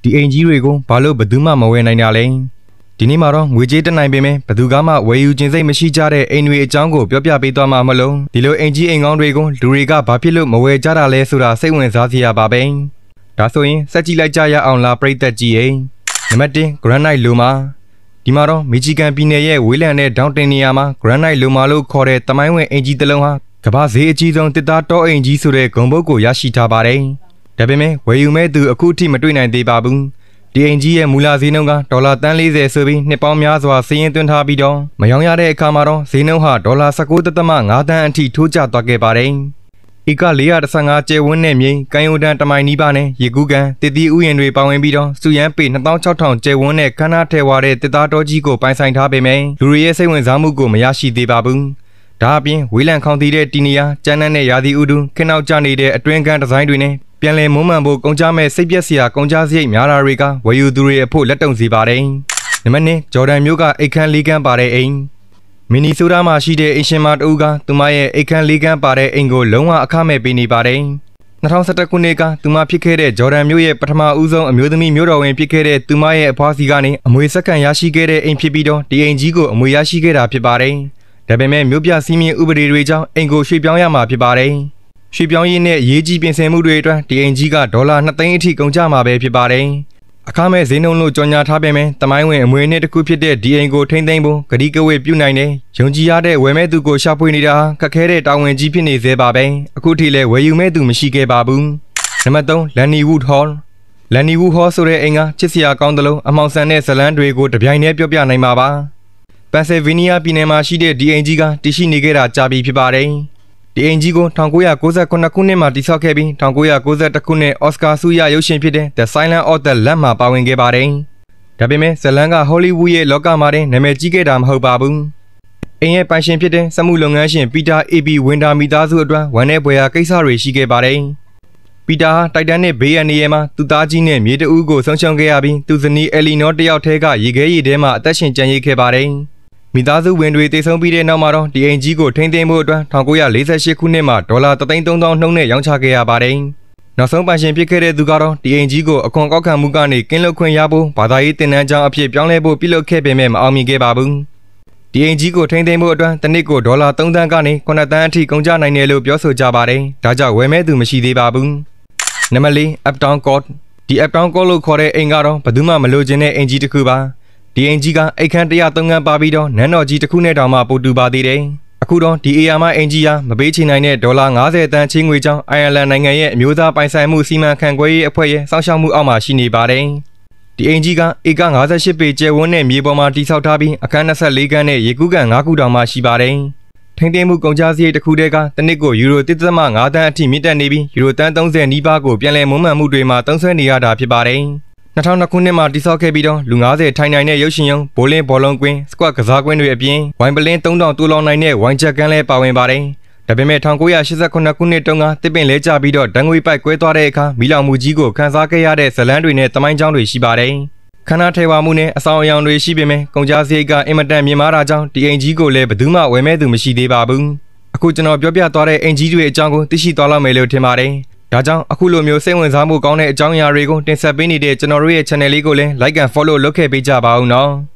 ဒီအိမ်ကြီးတွေကိုဘာလို့ဘယ်သူမှမဝယ်နိုင်တာလဲဒီနေ့မှာတော့ငွေကြေးတက်နိုင်ပေမဲ့ဘယ်သူကမှဝယ်ယူခြင်းစိတ်မရှိကြတဲ့အိမ်တွေအကြောင်းကိုပြောပြပေးသွားမှာမလို့ဒီလိုအိမ်ကြီးအိမ်ကောင်းတွေကိုလူတွေကဘာဖြစ်လို့မဝယ်ကြတာလဲဆိုတာစိတ်ဝင်စားစရာပါပဲဒါဆိုရင်စက်ကြည့်လိုက်ကြရအောင်လားပရိသတ်ကြီးရေနံပါတ်1 Granite Loma ဒီမှာတော့မီချီဂန်ပြည်နယ်ရဲ့ဝေးလံတဲ့ဒေါင်တင်နေရာမှာ Granite Loma လို့ခေါ်တဲ့တမိုင်းဝင်အိမ်ကြီးတစ်လုံးဟာကမ္ဘာဈေးအကြီးဆုံးတစ်သားတောအိမ်ကြီးဆိုတဲ့ဂုဏ်ပုဒ်ကိုရရှိထားပါတယ်ဒါပေမဲ့ဝယ်ယူမဲ့သူအခုထိမတွေ့နိုင်သေးပါဘူးဒီအိမ်ကြီးရဲ့မူလဈေးနှုန်းကဒေါ်လာတန်း40ဆိုပြီးနှစ်ပေါင်းများစွာစီးရင်သွင်းထားပြီးတော့မရောင်းရတဲ့အခါမှာတော့ဈေးနှုန်းဟာဒေါ်လာ19.5 တန်းအထိထိုးကျသွားခဲ့ပါတယ်။ဧက415ကျယ်ဝန်းတဲ့မြေကမ်းရိုးတန်းတမိုင်နီးပါးနဲ့ရေကူးကန်တစ်တီဥယျာဉ်တွေပါဝင်ပြီးတော့စုရန်ပေ26,000ကျယ်ဝန်းတဲ့ခန်းနာထဲဝါတဲ့တစ်သားတော်ကြီးကိုပိုင်ဆိုင်ထားပေမဲ့လူတွေရဲ့စိတ်ဝင်စားမှုကိုမရရှိသေးပါဘူး။ဒါအပြင်ဝေးလံခေါင်သီတဲ့တီနီယာကျန်းနှံ့တဲ့ရာသီဥတုခင်းနောက်ကျနေတဲ့အတွင်းကန်ဒီဇိုင်းတွေနဲ့ပြန်လည်မွမ်းမံဖို့ကုန်ကြမဲ့စိတ်ပြက်စရာကုန်ကြစရိတ်များတာတွေကဝယ်ယူသူတွေအဖို့လက်တုံစီပါတယ်။နံပါတ်2ဂျော်ဒန်မြို့ကအိတ်ခမ်းလေးခန်းပါတဲ့အိမ်မီနီဆိုတာမှာရှိတဲ့အိမ်ရှင်မတဦးကသူမရဲ့အိတ်ခမ်းလေးခန်းပါတဲ့အိမ်ကိုလုံးဝအခမဲ့ပေးနေပါတယ်။2011ခုနှစ်ကသူမဖြစ်ခဲ့တဲ့ဂျော်ဒန်မြို့ရဲ့ပထမဦးဆုံးအမျိုးသမီးမြို့တော်ဝင်ဖြစ်ခဲ့တဲ့သူမရဲ့အဖွားစီကနေအမွေစက္ကန့်ရရှိခဲ့တဲ့အိမ်ဖြစ်ပြီးတော့ဒီအိမ်ကြီးကိုအမွေရရှိခဲ့တာဖြစ်ပါတယ်။ဒါပေမဲ့မြို့ပြစည်းမျဉ်းဥပဒေတွေကြောင့်အိမ်ကိုရွှေ့ပြောင်းရမှာဖြစ်ပါတယ်။ရွှေ့ပြောင်းရေးနဲ့ရေးကြီးပြင်ဆင်မှုတွေအတွက်ဒီအိမ်ကြီးကဒေါ်လာ2 သိန်းအထိကုန်ကျမှာပဲဖြစ်ပါတယ်။အခမဲ့ဈေးနှုန်းလို့ကြော်ညာထားပေမဲ့တမိုင်းဝင်အမွေနှစ်တစ်ခုဖြစ်တဲ့ဒီအိမ်ကိုထိမ့်သိမ်းဖို့ဂရီကဝေပြုနိုင်တဲ့ယုံကြည်ရတဲ့ဝယ်မဲ့သူကိုရှာဖွေနေတာခက်ခဲတဲ့တာဝန်ကြီးဖြစ်နေသေးပါပဲ။အခုထိလည်းဝယ်ယူမဲ့သူမရှိခဲ့ပါဘူး။နံပါတ်3 Lannywood Hall Lannywood Hall ဆိုတဲ့အိမ်ကချစ်စရာကောင်းသလိုအမောင်ဆန်တဲ့ဇလန်းတွေကိုတပြိုင်တည်းပြောပြနိုင်မှာပါ။ပန်ဆယ်ဗေးနီးယားပြည်နယ်မှာရှိတဲ့ဒီအိမ်ကြီးကတည်ရှိနေခဲ့တာကြာပြီဖြစ်ပါတယ်။ဒီအိမ်ကြီးကို1998ခုနှစ်မှာတည်ဆောက်ခဲ့ပြီး1991ခုနှစ်အော်စကာဆုရရုပ်ရှင်ဖြစ်တဲ့ The Silence of the Lambs မှာပါဝင်ခဲ့ပါတယ်။ဒါပေမဲ့ဇလန်ကဟောလိဝုဒ်ရဲ့လောကမှာတင်နာမည်ကြီးခဲ့တာမဟုတ်ပါဘူး။အိမ်ရဲ့ပိုင်ရှင်ဖြစ်တဲ့စက်မှုလုပ်ငန်းရှင်ပီတာ AB ဝင်တာမိသားစုအတွက်ဝမ်းနည်းဖွယ်ရာကိစ္စတွေရှိခဲ့ပါတယ်။ပီတာဟာတိုက်တန်နဲ့ဘေးရန်နေရာမှာသူ့သားကြီးနဲ့မြေတအူးကိုဆုံးရှုံးခဲ့ရပြီးသူ့ဇနီးအယ်လီနော်တယောက်ထဲကရေခဲရည်ထဲမှာအသက်ရှင်ကျန်ရစ်ခဲ့ပါတယ်။မိသားစုဝင်တွေတည်ဆုံပြီးတဲ့နောက်မှာတော့ဒီအိမ်ကြီးကိုထိန်းသိမ်းဖို့အတွက်1948ခုနှစ်မှာဒေါ်လာ3,300,000နှုန်းနဲ့ရောင်းချခဲ့ရပါတယ်။နောက်ဆုံးပိုင်ရှင်ဖြစ်ခဲ့တဲ့သူကတော့ဒီအိမ်ကြီးကိုအခွန်ကောက်ခံမှုကနေကင်းလွတ်ခွင့်ရဖို့ဘာသာရေးသင်တန်းကျောင်းအဖြစ်ပြောင်းလဲဖို့ပြုလုပ်ခဲ့ပေမဲ့မအောင်မြင်ခဲ့ပါဘူး။ဒီအိမ်ကြီးကိုထိန်းသိမ်းဖို့အတွက်တစ်နှစ်ကိုဒေါ်လာ3 သန်းကနေ9 သန်းအထိကုန်ကျနိုင်တယ်လို့ပြောဆိုကြပါတယ်။ဒါကြောင့်ဝယ်မဲ့သူမရှိသေးပါဘူး။နံပါတ်4 Uptown Court ဒီ Uptown Court လို့ခေါ်တဲ့အိမ်ကတော့ဘယ်သူမှမလိုချင်တဲ့အိမ်ကြီးတစ်ခုပါ။ဒီအိမ်ကြီးကအိတ်ခမ်း103ခန်းပါပြီးတော့နန်းတော်ကြီးတစ်ခုနဲ့တောင်မှပိုတူပါသေးတယ်။အခုတော့ဒီအေယာမအိမ်ကြီးဟာမပေးချေနိုင်တဲ့ဒေါ်လာ90 သန်းချင်းငွေကြောင့်အိုင်ယာလန်နိုင်ငံရဲ့အမျိုးသားပိုင်ဆိုင်မှုစီမံခန့်ခွဲရေးအဖွဲ့ရဲ့စောင့်ရှောက်မှုအောက်မှာရှိနေပါတယ်။ဒီအိမ်ကြီးကဧက58ပေကျယ်ဝန်းတဲ့မြေပေါ်မှာတည်ဆောက်ထားပြီးအခန်း24ခန်းနဲ့ရေကူးကန်5ခုတောင်မှရှိပါတယ်။ထိန်းသိမ်းမှုကုန်ကျစရိတ်တစ်ခုတည်းကတစ်နှစ်ကိုယူရို1.5 သန်းအထိမြင့်တက်နေပြီးယူရိုတန်း30နီးပါးကိုပြန်လည်မွမ်းမံမှုတွေမှာသုံးစွဲနေရတာဖြစ်ပါတယ်။2002ခုနှစ်မှာတည်ဆောက်ခဲ့ပြီးတော့လူ90ထိုင်နိုင်တဲ့ရုပ်ရှင်ရုံဘိုလင်းဘောလုံးကွင်းစကွတ်ကစားကွင်းတွေအပြင်ဝိုင်ပလင်း3000တူလောင်နိုင်တဲ့ဝိုင်ချက်ကန်းလည်းပါဝင်ပါတယ်။ဒါပေမဲ့1989ခုနှစ်တုန်းကတစ်ပင်လဲကျပြီးတော့ဓာတ်ငွေပိုက်ကွဲသွားတဲ့အခါမီလောင်မှုကြီးကိုခန်းစားခဲ့ရတဲ့ဇလန်းတွေနဲ့တမိုင်းကြောင်းတွေရှိပါတယ်။ခန္ဓာထဲဝါမှုနဲ့အဆောင်အယောင်တွေရှိပေမဲ့ကုန်ကျစရိတ်ကအင်မတန်မြင့်မားတာကြောင့်ဒီအိမ်ကြီးကိုလည်းဘယ်သူမှဝယ်မဲ့သူမရှိသေးပါဘူး။အခုကျွန်တော်ပြောပြသွားတဲ့အိမ်ကြီးတွေအကြောင်းကိုသိရှိသွားလောက်မယ်လို့ထင်ပါတယ်။ဒါကြောင့်အခုလိုမျိုးစိတ်ဝင်စားမှုကောင်းတဲ့အကြောင်းအရာတွေကိုတင်ဆက်ပေးနေတဲ့ကျွန်တော်တို့ရဲ့ channel လေးကိုလည်း like and follow လုပ်ခဲ့ပေးကြပါဦးနော်။